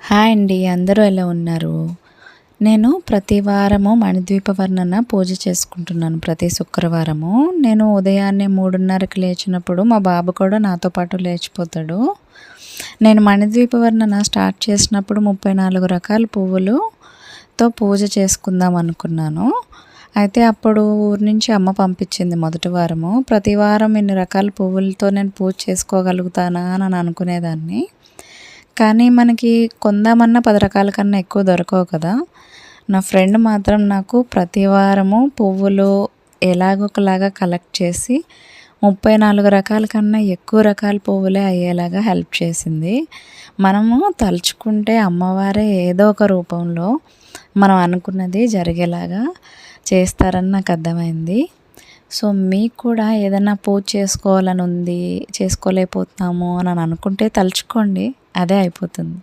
Hi అండి, అందరూ ఎలా ఉన్నారు? నేను ప్రతి వారము మణిద్వీప వర్ణన పూజ చేసుకుంటున్నాను. ప్రతి శుక్రవారము నేను ఉదయాన్నే 3:30కి లేచినప్పుడు మా బాబు కూడా నాతో పాటు లేచిపోతాడు. నేను మణిద్వీప వర్ణన స్టార్ట్ చేసినప్పుడు 34 రకాల పువ్వులతో పూజ చేసుకుందాం అనుకున్నాను. అయితే అప్పుడు ఊరి నుంచి అమ్మ పంపించింది మొదటి వారము. ప్రతి వారం ఇన్ని రకాల పువ్వులతో నేను పూజ చేసుకోగలుగుతానా అని అనుకునేదాన్ని. కానీ మనకి కొందామన్నా 10 రకాల కన్నా ఎక్కువ దొరకవు కదా. నా ఫ్రెండ్ మాత్రం నాకు ప్రతి వారము పువ్వులు ఎలాగోకలాగా కలెక్ట్ చేసి 34 రకాల కన్నా ఎక్కువ రకాల పువ్వులే అయ్యేలాగా హెల్ప్ చేసింది. మనము తలుచుకుంటే అమ్మవారే ఏదో ఒక రూపంలో మనం అనుకున్నది జరిగేలాగా చేస్తారని నాకు అర్థమైంది. సో మీకు కూడా ఏదైనా పూజ చేసుకోవాలని ఉంది, చేసుకోలేకపోతున్నాము అని అనుకుంటే తలుచుకోండి, అదే అయిపోతుంది.